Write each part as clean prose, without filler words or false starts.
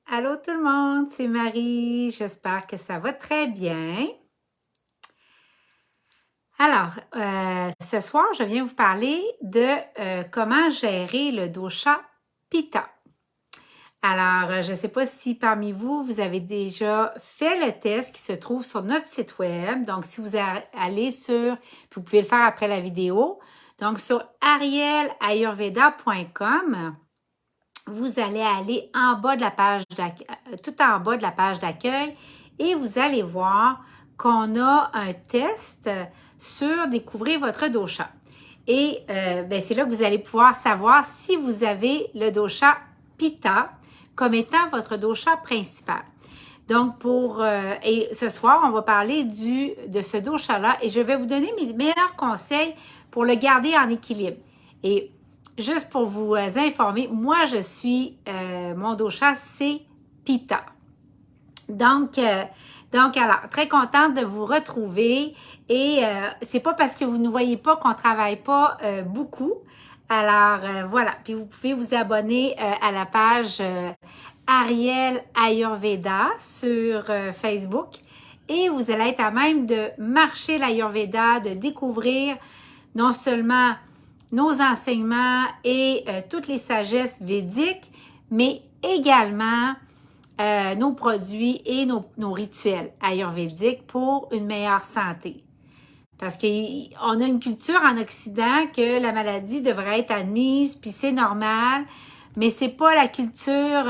Allô tout le monde, c'est Marie. J'espère que ça va très bien. Alors, ce soir, je viens vous parler de comment gérer le dosha Pitta. Alors, je ne sais pas si parmi vous, vous avez déjà fait le test qui se trouve sur notre site web. Donc, si vous allez sur, vous pouvez le faire après la vidéo. Donc, sur arielayurveda.com, vous allez aller en bas de la page tout en bas de la page d'accueil et vous allez voir qu'on a un test sur découvrir votre dosha. Et c'est là que vous allez pouvoir savoir si vous avez le dosha Pitta comme étant votre dosha principal. Donc, et ce soir, on va parler de ce dosha-là et je vais vous donner mes meilleurs conseils pour le garder en équilibre. Et juste pour vous informer, moi, mon dosha, c'est Pitta. Donc, alors, très contente de vous retrouver et c'est pas parce que vous ne voyez pas qu'on travaille pas beaucoup. Alors, voilà. Puis, vous pouvez vous abonner à la page Ariel Ayurveda sur Facebook et vous allez être à même de marcher l'Ayurveda, de découvrir non seulement nos enseignements et toutes les sagesses védiques, mais également nos produits et nos rituels ayurvédiques pour une meilleure santé. Parce qu'on a une culture en Occident que la maladie devrait être admise, puis c'est normal, mais c'est pas la culture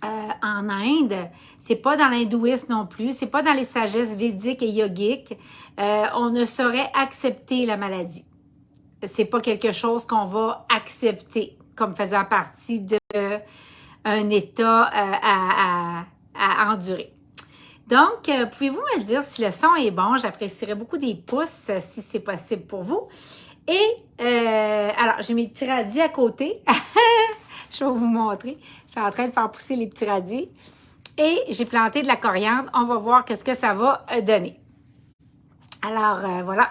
en Inde, c'est pas dans l'hindouisme non plus, c'est pas dans les sagesses védiques et yogiques. On ne saurait accepter la maladie. C'est pas quelque chose qu'on va accepter comme faisant partie d'un état à endurer. Donc, pouvez-vous me dire si le son est bon? J'apprécierais beaucoup des pouces si c'est possible pour vous. Et alors, j'ai mes petits radis à côté. Je vais vous montrer. Je suis en train de faire pousser les petits radis. Et j'ai planté de la coriandre. On va voir qu'est-ce que ça va donner. Alors, voilà.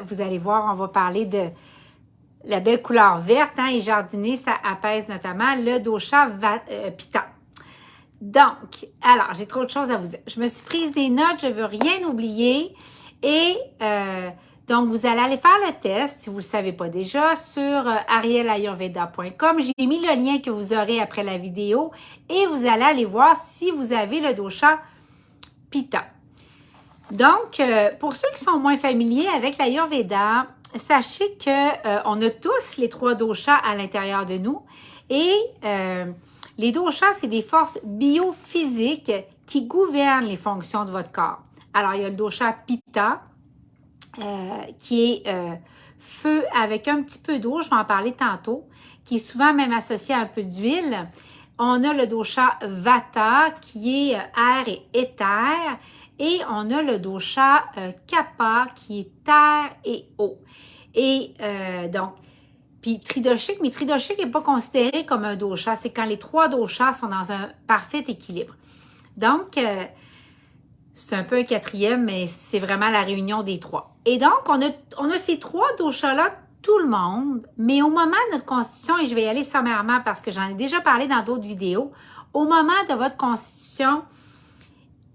Vous allez voir, on va parler de la belle couleur verte et jardinée. Ça apaise notamment le dosha Pitta. Donc, alors, j'ai trop de choses à vous dire. Je me suis prise des notes, je ne veux rien oublier. Et donc, vous allez aller faire le test, si vous ne le savez pas déjà, sur arielayurveda.com. J'ai mis le lien que vous aurez après la vidéo et vous allez aller voir si vous avez le dosha Pitta. Donc, pour ceux qui sont moins familiers avec l'Ayurveda, sachez que on a tous les 3 doshas à l'intérieur de nous et les doshas, c'est des forces biophysiques qui gouvernent les fonctions de votre corps. Alors, il y a le dosha Pitta, qui est feu avec un petit peu d'eau, je vais en parler tantôt, qui est souvent même associé à un peu d'huile. On a le dosha Vata, qui est air et éther. Et on a le dosha Kapha, qui est terre et eau. Et donc, puis tridoshique, mais tridoshique n'est pas considéré comme un dosha. C'est quand les 3 doshas sont dans un parfait équilibre. Donc, c'est un peu un 4e, mais c'est vraiment la réunion des 3. Et donc, on a ces 3 doshas-là, tout le monde, mais au moment de notre constitution, et je vais y aller sommairement parce que j'en ai déjà parlé dans d'autres vidéos, au moment de votre constitution,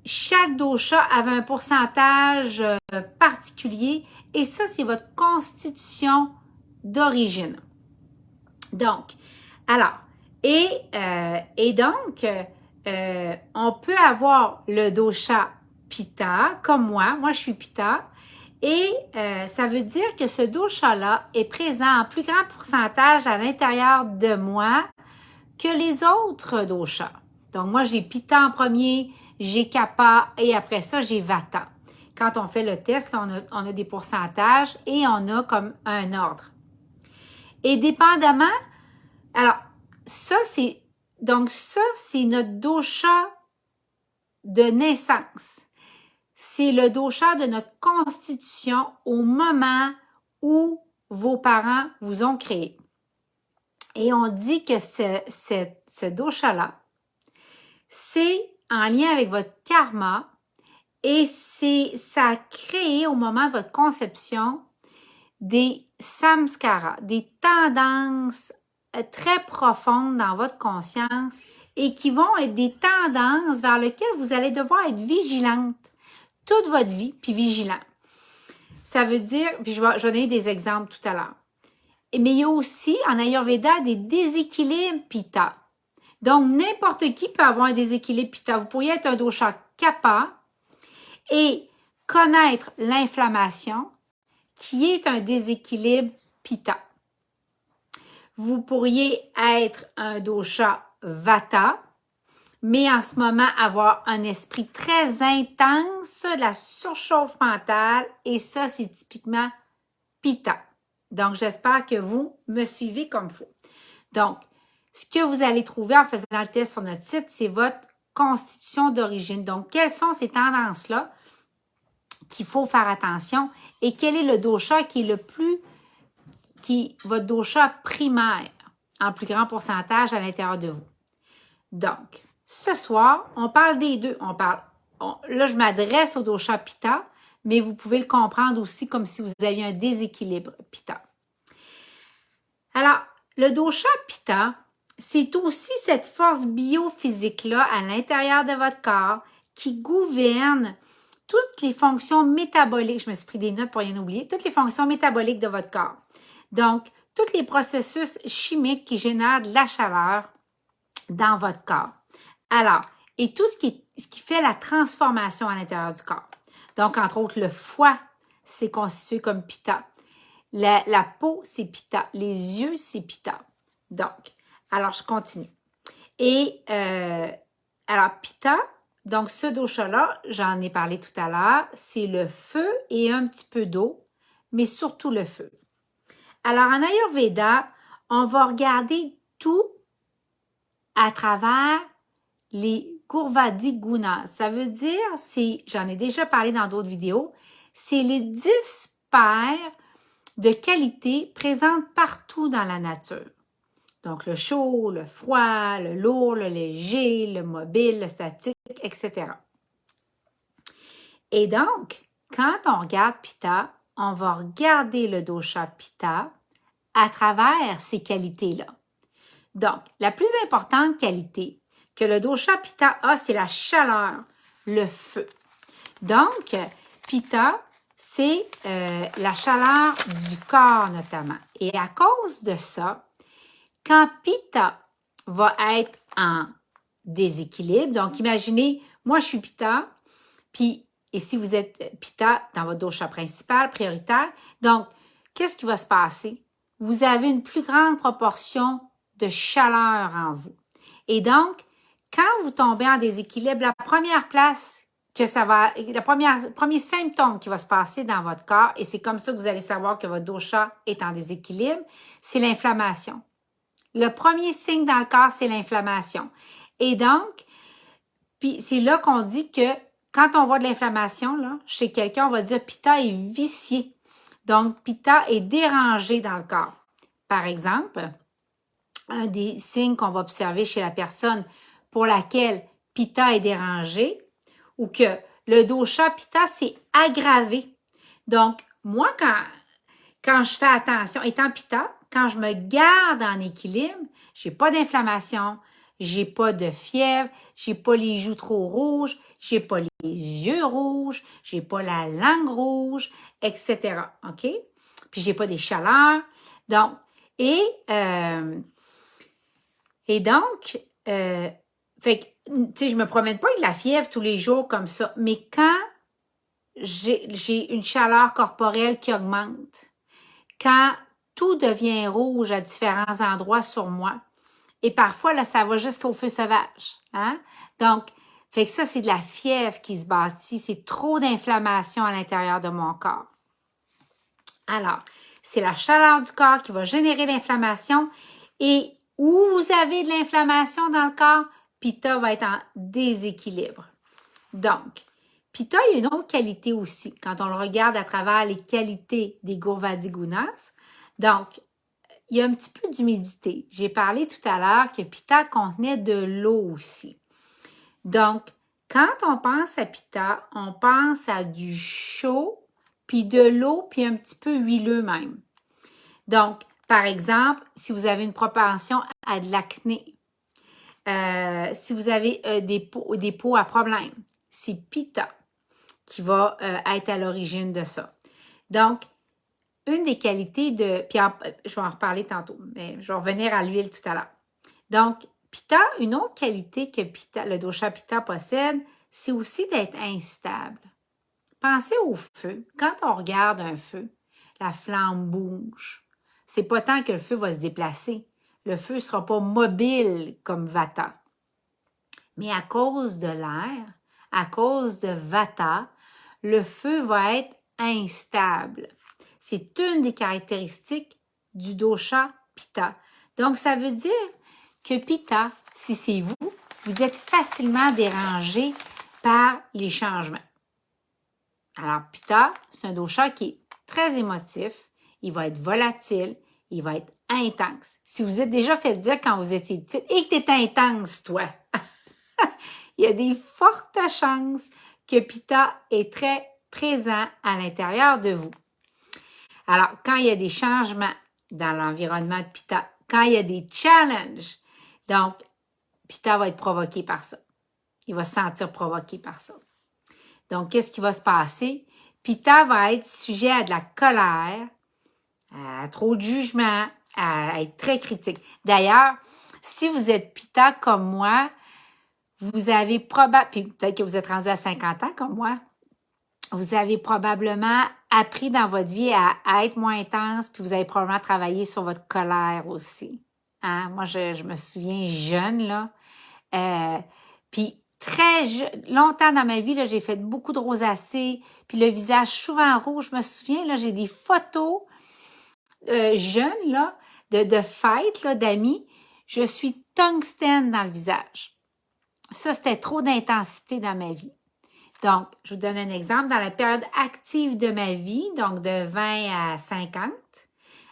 chaque dosha avait un pourcentage particulier et ça, c'est votre constitution d'origine. Donc, alors, et donc, on peut avoir le dosha Pitta, comme moi je suis Pitta, et ça veut dire que ce dosha-là est présent en plus grand pourcentage à l'intérieur de moi que les autres doshas. Donc, moi, j'ai Pitta en premier, j'ai Kapha et après ça, j'ai Vata. Quand on fait le test, on a des pourcentages et on a comme un ordre. Et dépendamment, alors, ça, c'est notre dosha de naissance. C'est le dosha de notre constitution au moment où vos parents vous ont créé. Et on dit que ce dosha-là, c'est en lien avec votre karma et ça a créé au moment de votre conception des samskaras, des tendances très profondes dans votre conscience et qui vont être des tendances vers lesquelles vous allez devoir être vigilante toute votre vie, puis vigilant. Ça veut dire, puis je vais donner des exemples tout à l'heure. Mais il y a aussi en Ayurveda des déséquilibres Pitta. Donc, n'importe qui peut avoir un déséquilibre Pitta. Vous pourriez être un dosha Kapha et connaître l'inflammation qui est un déséquilibre Pitta. Vous pourriez être un dosha Vata, mais en ce moment avoir un esprit très intense, de la surchauffe mentale, et ça, c'est typiquement Pitta. Donc, j'espère que vous me suivez comme il faut. Donc, ce que vous allez trouver en faisant le test sur notre site, c'est votre constitution d'origine. Donc, quelles sont ces tendances-là qu'il faut faire attention et quel est le dosha qui est le plus, votre dosha primaire en plus grand pourcentage à l'intérieur de vous. Donc, ce soir, on parle des deux. Là, je m'adresse au dosha Pitta, mais vous pouvez le comprendre aussi comme si vous aviez un déséquilibre Pitta. Alors, le dosha Pitta, c'est aussi cette force biophysique-là à l'intérieur de votre corps qui gouverne toutes les fonctions métaboliques. Je me suis pris des notes pour rien oublier. Toutes les fonctions métaboliques de votre corps. Donc, tous les processus chimiques qui génèrent de la chaleur dans votre corps. Alors, et tout ce qui fait la transformation à l'intérieur du corps. Donc, entre autres, le foie, c'est constitué comme Pitta. La peau, c'est Pitta. Les yeux, c'est Pitta. Donc, alors, je continue. Et, alors, Pitta, donc ce dosha-là, j'en ai parlé tout à l'heure, c'est le feu et un petit peu d'eau, mais surtout le feu. Alors, en Ayurveda, on va regarder tout à travers les Gurvadi Gunas. Ça veut dire, j'en ai déjà parlé dans d'autres vidéos, c'est les 10 paires de qualités présentes partout dans la nature. Donc, le chaud, le froid, le lourd, le léger, le mobile, le statique, etc. Et donc, quand on regarde Pitta, on va regarder le dosha Pitta à travers ces qualités-là. Donc, la plus importante qualité que le dosha Pitta a, c'est la chaleur, le feu. Donc, Pitta, c'est la chaleur du corps notamment. Et à cause de ça, quand Pitta va être en déséquilibre, donc imaginez, moi je suis Pitta, et si vous êtes Pitta dans votre dosha principal, prioritaire, donc qu'est-ce qui va se passer? Vous avez une plus grande proportion de chaleur en vous. Et donc, quand vous tombez en déséquilibre, la première place que ça va, premier symptôme qui va se passer dans votre corps, et c'est comme ça que vous allez savoir que votre dosha est en déséquilibre, c'est l'inflammation. Le premier signe dans le corps, c'est l'inflammation. Et donc, puis c'est là qu'on dit que quand on voit de l'inflammation là, chez quelqu'un, on va dire Pitta est vicié. Donc, Pitta est dérangé dans le corps. Par exemple, un des signes qu'on va observer chez la personne pour laquelle Pitta est dérangé ou que le dosha Pitta s'est aggravé. Donc, moi, quand je fais attention, étant Pitta, quand je me garde en équilibre, j'ai pas d'inflammation, j'ai pas de fièvre, j'ai pas les joues trop rouges, j'ai pas les yeux rouges, j'ai pas la langue rouge, etc. OK? Puis j'ai pas des chaleurs. Donc, fait que, tu sais, je me promène pas avec la fièvre tous les jours comme ça, mais quand j'ai une chaleur corporelle qui augmente, quand tout devient rouge à différents endroits sur moi, et parfois, là, ça va jusqu'au feu sauvage, hein? Donc, fait que ça, c'est de la fièvre qui se bâtit, c'est trop d'inflammation à l'intérieur de mon corps. Alors, c'est la chaleur du corps qui va générer l'inflammation, et où vous avez de l'inflammation dans le corps, Pitta va être en déséquilibre. Donc, Pitta, il y a une autre qualité aussi, quand on le regarde à travers les qualités des Gurvadi Gunas. Donc, il y a un petit peu d'humidité. J'ai parlé tout à l'heure que Pitta contenait de l'eau aussi. Donc, quand on pense à Pitta, on pense à du chaud, puis de l'eau, puis un petit peu huileux même. Donc, par exemple, si vous avez une propension à de l'acné, Si vous avez des peaux à problème, c'est Pitta qui va être à l'origine de ça. Donc, une des qualités de... Puis je vais en reparler tantôt, mais je vais revenir à l'huile tout à l'heure. Donc, Pitta, une autre qualité que le dosha Pitta possède, c'est aussi d'être instable. Pensez au feu. Quand on regarde un feu, la flamme bouge. C'est pas tant que le feu va se déplacer. Le feu ne sera pas mobile comme Vata. Mais à cause de l'air, à cause de Vata, le feu va être instable. C'est une des caractéristiques du dosha Pitta. Donc, ça veut dire que Pitta, si c'est vous, vous êtes facilement dérangé par les changements. Alors, Pitta, c'est un dosha qui est très émotif, il va être volatile, il va être intense. Si vous êtes déjà fait dire quand vous étiez petite, et que tu es intense, toi, il y a des fortes chances que Pitta est très présent à l'intérieur de vous. Alors, quand il y a des changements dans l'environnement de Pitta, quand il y a des challenges, donc, Pitta va être provoqué par ça. Il va se sentir provoqué par ça. Donc, qu'est-ce qui va se passer? Pitta va être sujet à de la colère, à trop de jugement, à être très critique. D'ailleurs, si vous êtes Pitta comme moi, vous avez probablement, puis peut-être que vous êtes rendu à 50 ans comme moi, vous avez probablement appris dans votre vie à être moins intense, puis vous avez probablement travaillé sur votre colère aussi. Hein? Moi, je me souviens jeune, là, puis longtemps dans ma vie, là, j'ai fait beaucoup de rosacée, puis le visage souvent rouge. Je me souviens, là, j'ai des photos jeunes, là, de fêtes, là, d'amis. Je suis tungstène dans le visage. Ça, c'était trop d'intensité dans ma vie. Donc, je vous donne un exemple. Dans la période active de ma vie, donc de 20 à 50,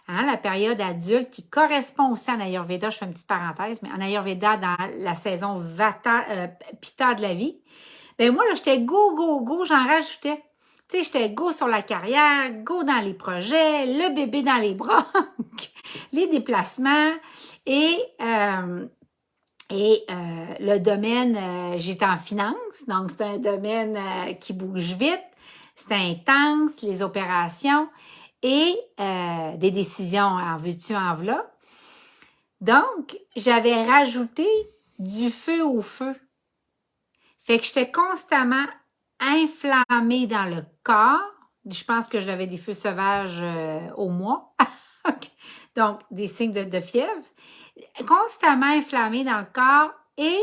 hein, la période adulte qui correspond aussi en Ayurveda, je fais une petite parenthèse, mais en Ayurveda, dans la saison Vata, Pitta de la vie, bien moi, là, j'étais go, j'en rajoutais. Tu sais, j'étais go sur la carrière, go dans les projets, le bébé dans les bras, les déplacements et le domaine, j'étais en finance, donc c'est un domaine qui bouge vite, c'est intense, les opérations et des décisions en veux-tu, en v'là. Donc, j'avais rajouté du feu au feu. Fait que j'étais constamment inflammée dans le corps. Je pense que j'avais des feux sauvages au mois. Donc, des signes de fièvre. Constamment inflammée dans le corps et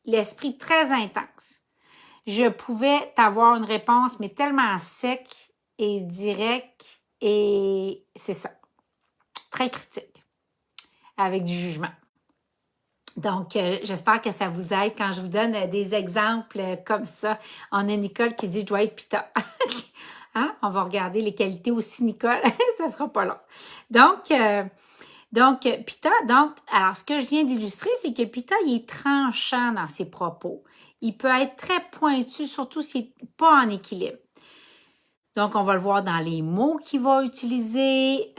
l'esprit très intense. Je pouvais avoir une réponse, mais tellement sec et direct, et c'est ça, très critique, avec du jugement. Donc, j'espère que ça vous aide quand je vous donne des exemples comme ça. On a Nicole qui dit « Je dois être Pitta ». Hein? On va regarder les qualités aussi, Nicole. Ça ne sera pas long. Donc, Pitta, alors ce que je viens d'illustrer, c'est que Pitta, il est tranchant dans ses propos. Il peut être très pointu, surtout s'il n'est pas en équilibre. Donc, on va le voir dans les mots qu'il va utiliser.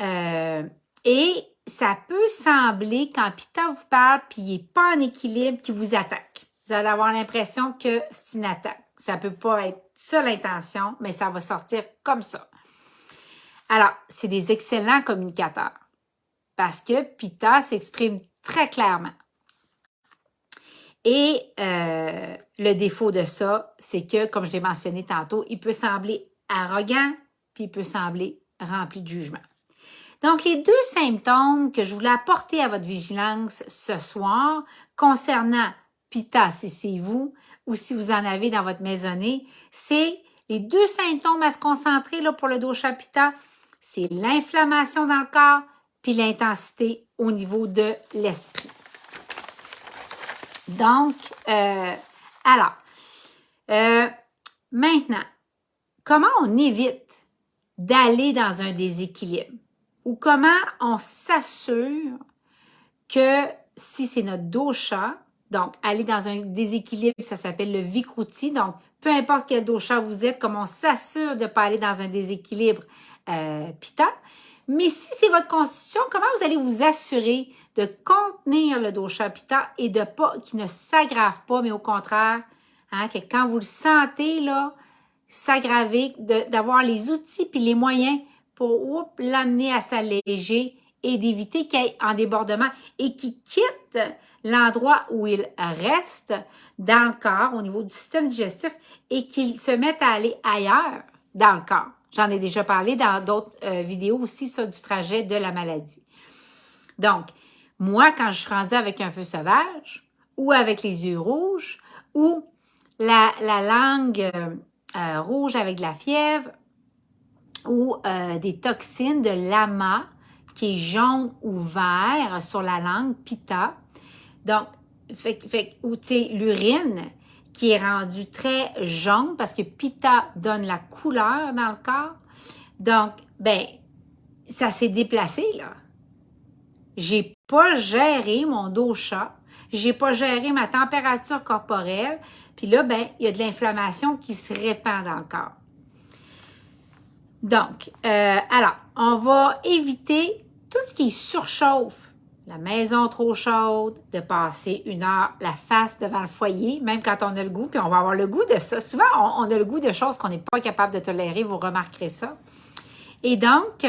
Et ça peut sembler, quand Pitta vous parle, puis il n'est pas en équilibre, qu'il vous attaque. Vous allez avoir l'impression que c'est une attaque. Ça ne peut pas être ça l'intention, mais ça va sortir comme ça. Alors, c'est des excellents communicateurs. Parce que Pitta s'exprime très clairement. Et le défaut de ça, c'est que, comme je l'ai mentionné tantôt, il peut sembler arrogant, puis il peut sembler rempli de jugement. Donc, les deux symptômes que je voulais apporter à votre vigilance ce soir, concernant Pitta, si c'est vous, ou si vous en avez dans votre maisonnée, c'est les deux symptômes à se concentrer là, pour le dosha Pitta, c'est l'inflammation dans le corps, puis l'intensité au niveau de l'esprit. Donc, maintenant, comment on évite d'aller dans un déséquilibre? Ou comment on s'assure que si c'est notre dosha, donc aller dans un déséquilibre, ça s'appelle le vikruti, donc peu importe quel dosha vous êtes, comment on s'assure de ne pas aller dans un déséquilibre Pitta, Mais si c'est votre constitution, comment vous allez vous assurer de contenir le dosha pitta et de pas qu'il ne s'aggrave pas, mais au contraire, hein, que quand vous le sentez là s'aggraver, d'avoir les outils puis les moyens pour l'amener à s'alléger et d'éviter qu'il y ait un débordement et qu'il quitte l'endroit où il reste dans le corps au niveau du système digestif et qu'il se mette à aller ailleurs dans le corps. J'en ai déjà parlé dans d'autres vidéos aussi, ça, du trajet de la maladie. Donc, moi, quand je suis rendue avec un feu sauvage ou avec les yeux rouges ou la langue rouge avec de la fièvre ou des toxines de lama qui est jaune ou vert sur la langue, pitta. Donc, ou tu sais, l'urine qui est rendue très jaune parce que pitta donne la couleur dans le corps. Donc, ben, ça s'est déplacé, là. J'ai pas géré mon dosha, j'ai pas géré ma température corporelle, puis là, ben, il y a de l'inflammation qui se répand dans le corps. Donc, alors, on va éviter tout ce qui surchauffe. La maison trop chaude, de passer 1 heure la face devant le foyer, même quand on a le goût, puis on va avoir le goût de ça. Souvent, on a le goût de choses qu'on n'est pas capable de tolérer, vous remarquerez ça. Et donc,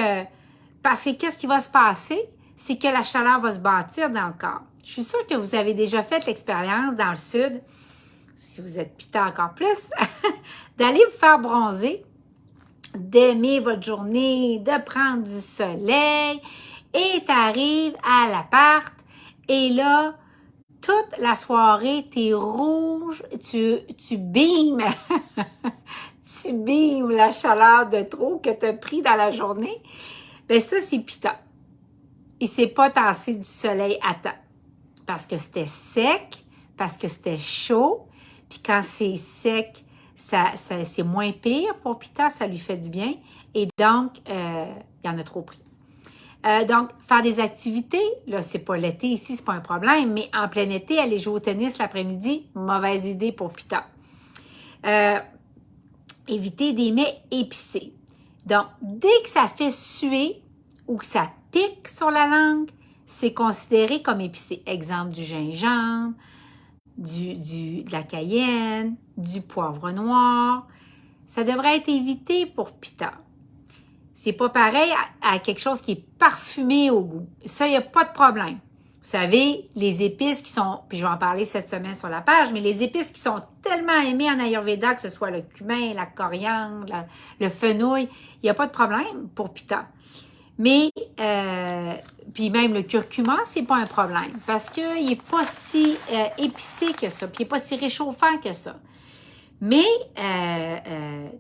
parce que qu'est-ce qui va se passer? C'est que la chaleur va se bâtir dans le corps. Je suis sûre que vous avez déjà fait l'expérience dans le sud, si vous êtes pitta encore plus, d'aller vous faire bronzer, d'aimer votre journée, de prendre du soleil, et tu arrives à l'appart, et là, toute la soirée, tu es rouge, tu beames, tu beames la chaleur de trop que tu as pris dans la journée. Bien ça, c'est pitta. Il ne s'est pas tassé du soleil à temps. Parce que c'était sec, parce que c'était chaud, puis quand c'est sec, c'est moins pire pour pitta, ça lui fait du bien. Et donc, il en a trop pris. Donc, faire des activités, là, c'est pas l'été ici, c'est pas un problème, mais en plein été, aller jouer au tennis l'après-midi, mauvaise idée pour pitta. Éviter des mets épicés. Donc, dès que ça fait suer ou que ça pique sur la langue, c'est considéré comme épicé. Exemple, du gingembre, de la cayenne, du poivre noir. Ça devrait être évité pour pitta. C'est pas pareil à quelque chose qui est parfumé au goût. Ça, il n'y a pas de problème. Vous savez, les épices qui sont, puis je vais en parler cette semaine sur la page, mais les épices qui sont tellement aimées en Ayurveda, que ce soit le cumin, la coriandre, le fenouil, il n'y a pas de problème pour pitta. Mais, puis même le curcuma, c'est pas un problème parce qu'il n'est pas si épicé que ça, puis il n'est pas si réchauffant que ça. Mais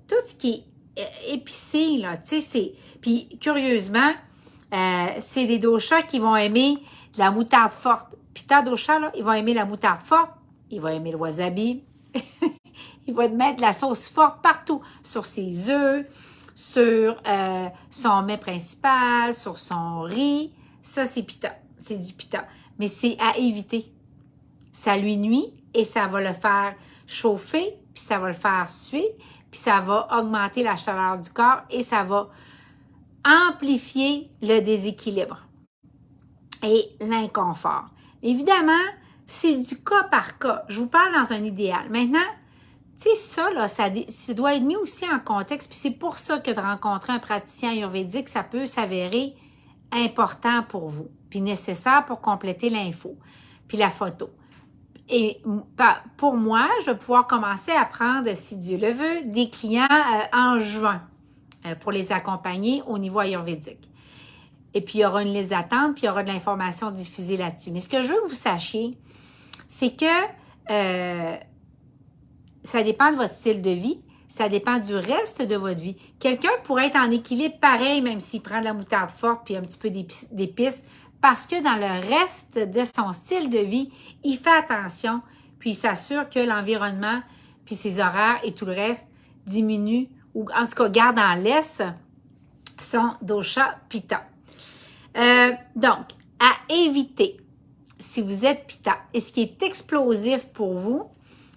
tout ce qui est épicé, là, tu sais, c'est... Puis curieusement, c'est des doshas qui vont aimer la moutarde forte. Pitta dosha, là, ils vont aimer la moutarde forte, ils vont aimer le wasabi, ils vont mettre de la sauce forte partout, sur ses œufs, sur son mets principal, sur son riz. Ça, c'est pitta. C'est du pitta. Mais c'est à éviter. Ça lui nuit et ça va le faire chauffer, puis ça va le faire suer, puis ça va augmenter la chaleur du corps et ça va amplifier le déséquilibre et l'inconfort. Évidemment, c'est du cas par cas. Je vous parle dans un idéal. Maintenant, tu sais, ça, là, ça doit être mis aussi en contexte, puis c'est pour ça que de rencontrer un praticien ayurvédique, ça peut s'avérer important pour vous, puis nécessaire pour compléter l'info, puis la photo. Et pour moi, je vais pouvoir commencer à prendre, si Dieu le veut, des clients en juin pour les accompagner au niveau ayurvédique. Et puis, il y aura une liste d'attente, puis il y aura de l'information diffusée là-dessus. Mais ce que je veux que vous sachiez, c'est que ça dépend de votre style de vie, ça dépend du reste de votre vie. Quelqu'un pourrait être en équilibre pareil, même s'il prend de la moutarde forte puis un petit peu d'épices, parce que dans le reste de son style de vie, il fait attention, puis il s'assure que l'environnement, puis ses horaires et tout le reste diminuent, ou en tout cas garde en laisse son dosha pitta. Donc, à éviter, si vous êtes pitta, et ce qui est explosif pour vous,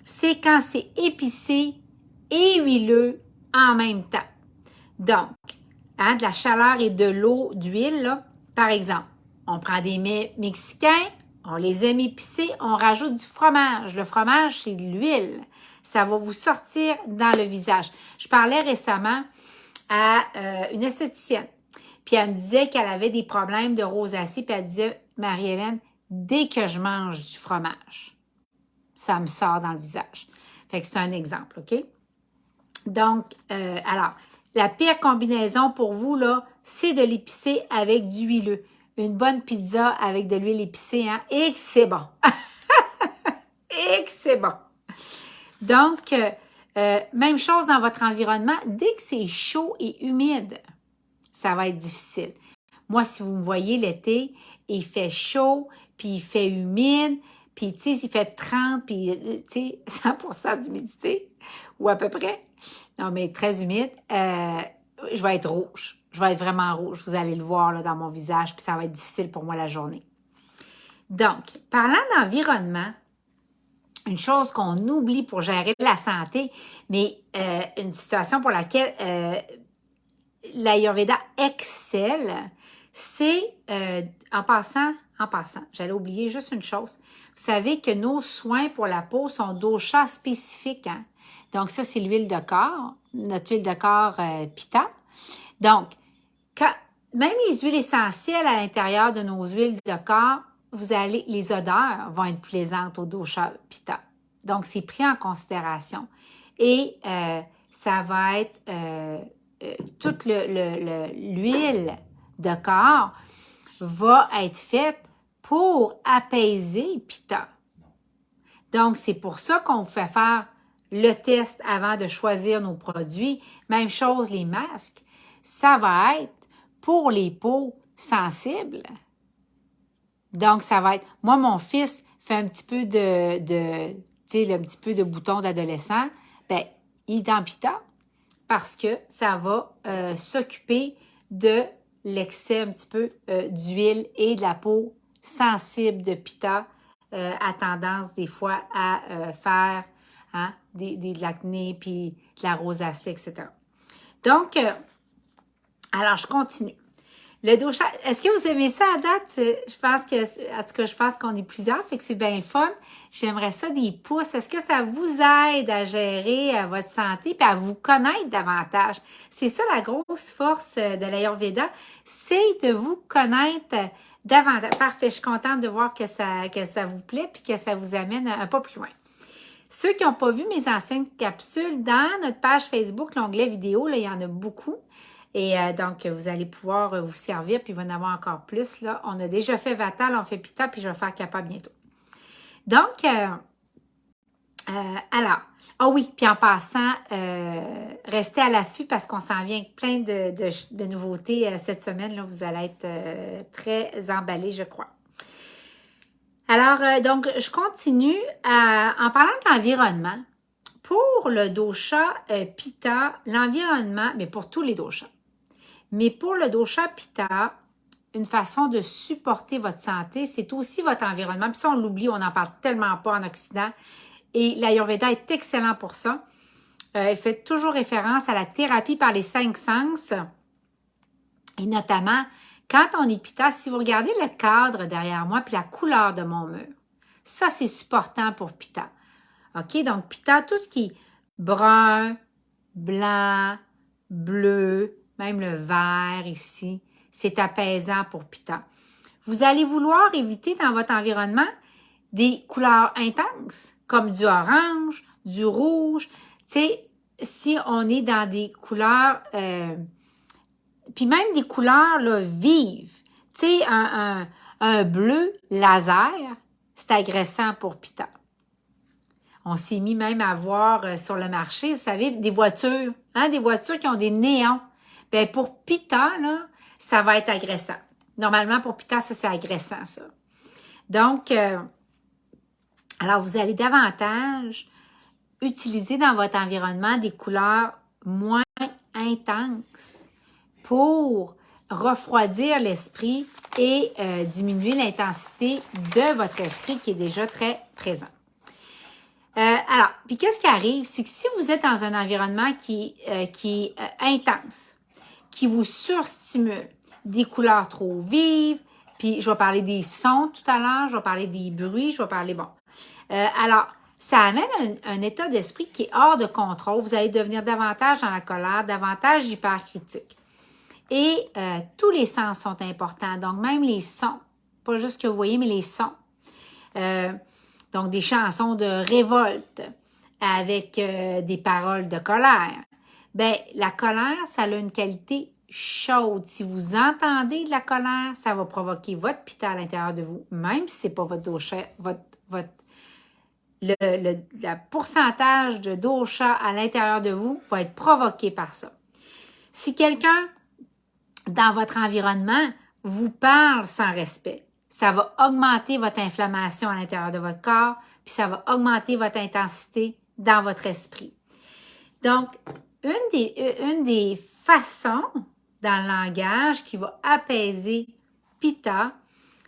c'est quand c'est épicé et huileux en même temps. Donc, de la chaleur et de l'eau, d'huile, là. Par exemple, on prend des mets mexicains, on les aime épicés, on rajoute du fromage. Le fromage, c'est de l'huile. Ça va vous sortir dans le visage. Je parlais récemment à une esthéticienne. Puis elle me disait qu'elle avait des problèmes de rosacée. Puis elle disait, Marie-Hélène, dès que je mange du fromage, ça me sort dans le visage. Fait que c'est un exemple, OK? Donc, alors, la pire combinaison pour vous, là, c'est de l'épicer avec du huileux. Une bonne pizza avec de l'huile épicée, hein? Et que c'est bon! Et que c'est bon! Donc, même chose dans votre environnement. Dès que c'est chaud et humide, ça va être difficile. Moi, si vous me voyez l'été, il fait chaud, puis il fait humide, puis tu sais, il fait 30, puis tu sais, 100% d'humidité, ou à peu près. Non, mais très humide. Je vais être rouge. Je vais être vraiment rouge. Vous allez le voir là, dans mon visage, puis ça va être difficile pour moi la journée. Donc, parlant d'environnement, une chose qu'on oublie pour gérer la santé, mais une situation pour laquelle l'Ayurveda excelle, c'est, en passant, j'allais oublier juste une chose. Vous savez que nos soins pour la peau sont dosha spécifiques. Hein? Donc, ça, c'est l'huile de corps, notre huile de corps Pitta. Donc, même les huiles essentielles à l'intérieur de nos huiles de corps, les odeurs vont être plaisantes au dosha Pitta. Donc, c'est pris en considération. Et ça va être toute l'huile de corps va être faite pour apaiser Pitta. Donc, c'est pour ça qu'on vous fait faire le test avant de choisir nos produits. Même chose, les masques. Ça va être pour les peaux sensibles. Donc, ça va être... Moi, mon fils fait un petit peu tu sais, un petit peu de bouton d'adolescent. Bien, il est en Pitta parce que ça va s'occuper de l'excès un petit peu d'huile et de la peau sensible de Pitta a tendance des fois à faire de l'acné puis de la rosacée, etc. Donc, alors, je continue. Le dosha, est-ce que vous aimez ça à date? Je pense que, en tout cas, je pense qu'on est plusieurs, fait que c'est bien fun. J'aimerais ça des pouces. Est-ce que ça vous aide à gérer votre santé et à vous connaître davantage? C'est ça la grosse force de l'Ayurveda, c'est de vous connaître davantage. Parfait, je suis contente de voir que ça vous plaît puis que ça vous amène un pas plus loin. Ceux qui n'ont pas vu mes anciennes capsules, dans notre page Facebook, l'onglet vidéo, là, il y en a beaucoup. Et donc, vous allez pouvoir vous servir, puis il va y en avoir encore plus. Là. On a déjà fait Vata, là, on fait Pitta, puis je vais faire Kapha bientôt. Donc, alors, oui, puis en passant, restez à l'affût parce qu'on s'en vient avec plein de nouveautés cette semaine. Là, vous allez être très emballés, je crois. Alors, donc, je continue en parlant de l'environnement. Pour le dosha Pitta, l'environnement, mais pour tous les doshas, mais pour le dosha Pitta, une façon de supporter votre santé, c'est aussi votre environnement. Puis ça, on l'oublie, on n'en parle tellement pas en Occident. Et l'Ayurveda est excellent pour ça. Elle fait toujours référence à la thérapie par les 5 sens. Et notamment, quand on est Pitta, si vous regardez le cadre derrière moi, puis la couleur de mon mur, ça, c'est supportant pour Pitta. OK? Donc, Pitta, tout ce qui est brun, blanc, bleu, même le vert ici, c'est apaisant pour Pitta. Vous allez vouloir éviter dans votre environnement des couleurs intenses, comme du orange, du rouge. Tu sais, si on est dans des couleurs, puis même des couleurs là, vives, tu sais, un bleu laser, c'est agressant pour Pitta. On s'est mis même à voir sur le marché, vous savez, des voitures qui ont des néons. Bien, pour Pitta, là, ça va être agressant. Normalement, pour Pitta, ça, c'est agressant, ça. Donc, alors, vous allez davantage utiliser dans votre environnement des couleurs moins intenses pour refroidir l'esprit et diminuer l'intensité de votre esprit qui est déjà très présent. Alors, puis qu'est-ce qui arrive? C'est que si vous êtes dans un environnement qui est intense, qui vous surstimulent. Des couleurs trop vives, puis je vais parler des sons tout à l'heure, je vais parler des bruits, je vais parler, bon. Alors, ça amène un état d'esprit qui est hors de contrôle. Vous allez devenir davantage dans la colère, davantage hypercritique. Et tous les sens sont importants, donc même les sons, pas juste ce que vous voyez, mais les sons. Donc, des chansons de révolte avec des paroles de colère. Bien, la colère, ça a une qualité chaude. Si vous entendez de la colère, ça va provoquer votre pitta à l'intérieur de vous, même si ce n'est pas votre dosha, le pourcentage de dosha à l'intérieur de vous va être provoqué par ça. Si quelqu'un dans votre environnement vous parle sans respect, ça va augmenter votre inflammation à l'intérieur de votre corps, puis ça va augmenter votre intensité dans votre esprit. Donc, une des façons dans le langage qui va apaiser pitta,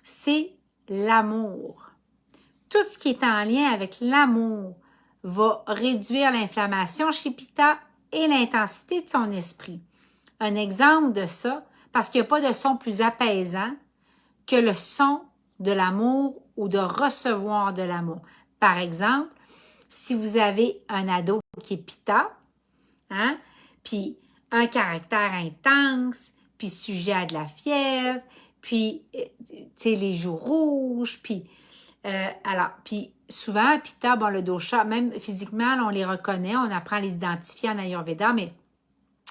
c'est l'amour. Tout ce qui est en lien avec l'amour va réduire l'inflammation chez pitta et l'intensité de son esprit. Un exemple de ça, parce qu'il n'y a pas de son plus apaisant que le son de l'amour ou de recevoir de l'amour. Par exemple, si vous avez un ado qui est pitta, hein, puis un caractère intense, puis sujet à de la fièvre, puis, tu sais, les joues rouges, puis, puis souvent, pitta, bon, le dosha, même physiquement, on les reconnaît, on apprend à les identifier en Ayurveda, mais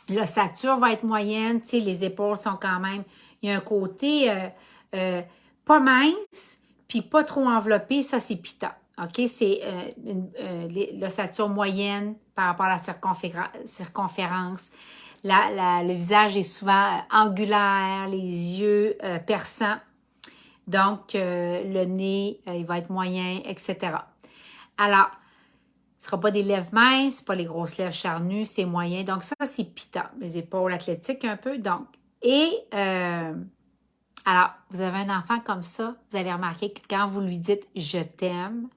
l'ossature va être moyenne, tu sais, les épaules sont quand même, il y a un côté pas mince, puis pas trop enveloppé, ça c'est pitta. OK? C'est l'ossature moyenne par rapport à la circonférence. Le visage est souvent angulaire, les yeux perçants. Donc, le nez, il va être moyen, etc. Alors, ce ne sera pas des lèvres minces, pas les grosses lèvres charnues, c'est moyen. Donc, ça, c'est pitta. Les épaules athlétiques un peu. Donc, alors, vous avez un enfant comme ça, vous allez remarquer que quand vous lui dites « je t'aime »,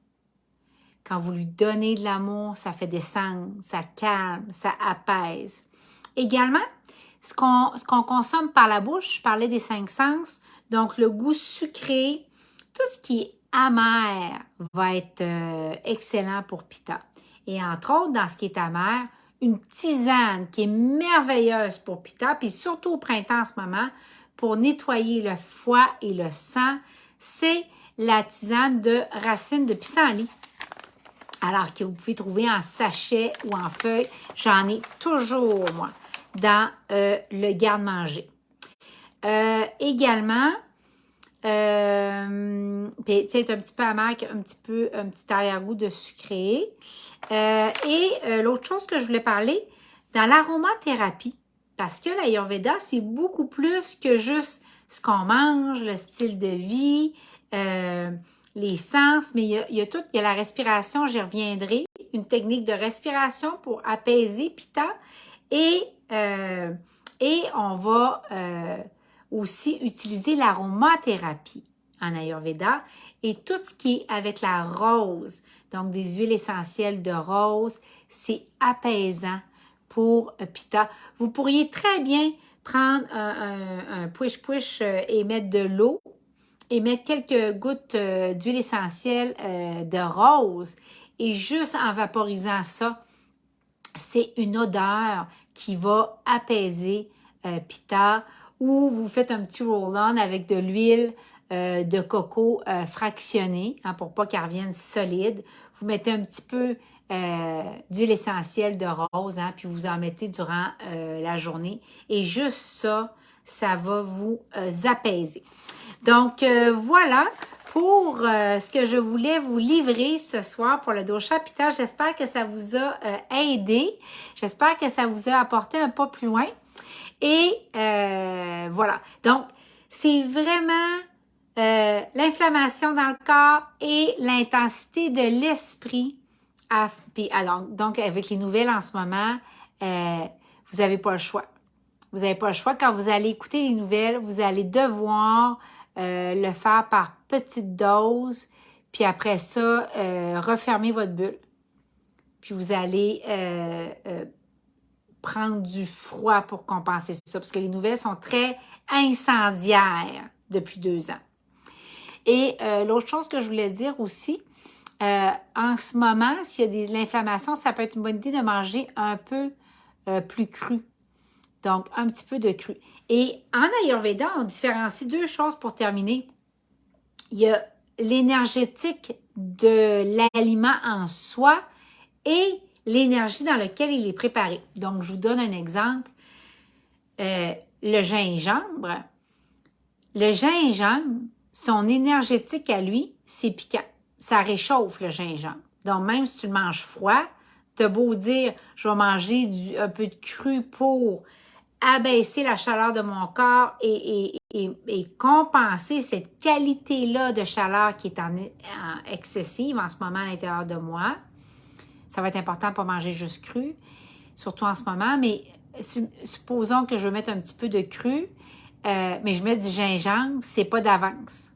quand vous lui donnez de l'amour, ça fait descendre, ça calme, ça apaise. Également, ce qu'on consomme par la bouche, je parlais des 5 sens, donc le goût sucré, tout ce qui est amer va être excellent pour pitta. Et entre autres, dans ce qui est amer, une tisane qui est merveilleuse pour pitta, puis surtout au printemps en ce moment, pour nettoyer le foie et le sang, c'est la tisane de racines de pissenlit. Alors que vous pouvez trouver en sachet ou en feuille. J'en ai toujours, moi, dans le garde-manger. Également, puis tu sais, un petit peu amer, un petit arrière-goût de sucré. L'autre chose que je voulais parler, dans l'aromathérapie, parce que l'Ayurveda, c'est beaucoup plus que juste ce qu'on mange, le style de vie, les sens, mais il y a la respiration, j'y reviendrai, une technique de respiration pour apaiser pitta et on va aussi utiliser l'aromathérapie en Ayurveda et tout ce qui est avec la rose, donc des huiles essentielles de rose, c'est apaisant pour pitta. Vous pourriez très bien prendre un push-push et mettre de l'eau et mettre quelques gouttes d'huile essentielle de rose et juste en vaporisant ça, c'est une odeur qui va apaiser pitta ou vous faites un petit roll-on avec de l'huile de coco fractionnée hein, pour pas qu'elle revienne solide. Vous mettez un petit peu d'huile essentielle de rose hein, puis vous en mettez durant la journée et juste ça, ça va vous apaiser. Donc, voilà pour ce que je voulais vous livrer ce soir pour le dosha pitta. J'espère que ça vous a aidé. J'espère que ça vous a apporté un pas plus loin. Et voilà. Donc, c'est vraiment l'inflammation dans le corps et l'intensité de l'esprit. Donc, avec les nouvelles en ce moment, vous n'avez pas le choix. Vous n'avez pas le choix. Quand vous allez écouter les nouvelles, vous allez devoir le faire par petites doses, puis après ça, refermer votre bulle. Puis vous allez prendre du froid pour compenser ça, parce que les nouvelles sont très incendiaires depuis 2 ans. Et l'autre chose que je voulais dire aussi, en ce moment, s'il y a de l'inflammation, ça peut être une bonne idée de manger un peu plus cru. Donc, un petit peu de cru. Et en Ayurveda, on différencie 2 choses pour terminer. Il y a l'énergétique de l'aliment en soi et l'énergie dans laquelle il est préparé. Donc, je vous donne un exemple. Le gingembre. Le gingembre, son énergétique à lui, c'est piquant. Ça réchauffe le gingembre. Donc, même si tu le manges froid, tu as beau dire, je vais manger un peu de cru pour abaisser la chaleur de mon corps et compenser cette qualité-là de chaleur qui est en excessive en ce moment à l'intérieur de moi. Ça va être important pour manger juste cru, surtout en ce moment, mais supposons que je veux mettre un petit peu de cru, mais je mets du gingembre, c'est pas d'avance.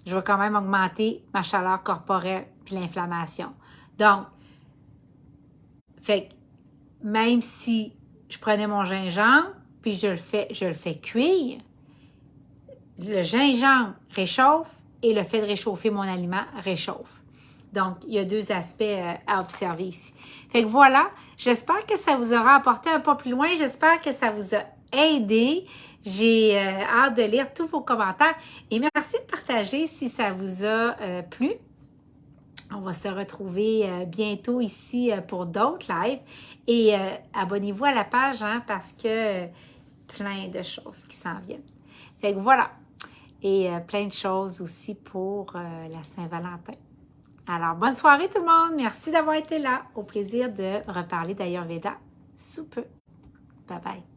Je vais quand même augmenter ma chaleur corporelle puis l'inflammation. Donc, fait même si je prenais mon gingembre, puis je le fais cuire, le gingembre réchauffe et le fait de réchauffer mon aliment réchauffe. Donc, il y a 2 aspects à observer ici. Fait que voilà, j'espère que ça vous aura apporté un pas plus loin. J'espère que ça vous a aidé. J'ai hâte de lire tous vos commentaires et merci de partager si ça vous a plu. On va se retrouver bientôt ici pour d'autres lives. Et abonnez-vous à la page parce que plein de choses qui s'en viennent. Fait que voilà. Et plein de choses aussi pour la Saint-Valentin. Alors, bonne soirée tout le monde. Merci d'avoir été là. Au plaisir de reparler d'Ayurveda sous peu. Bye bye.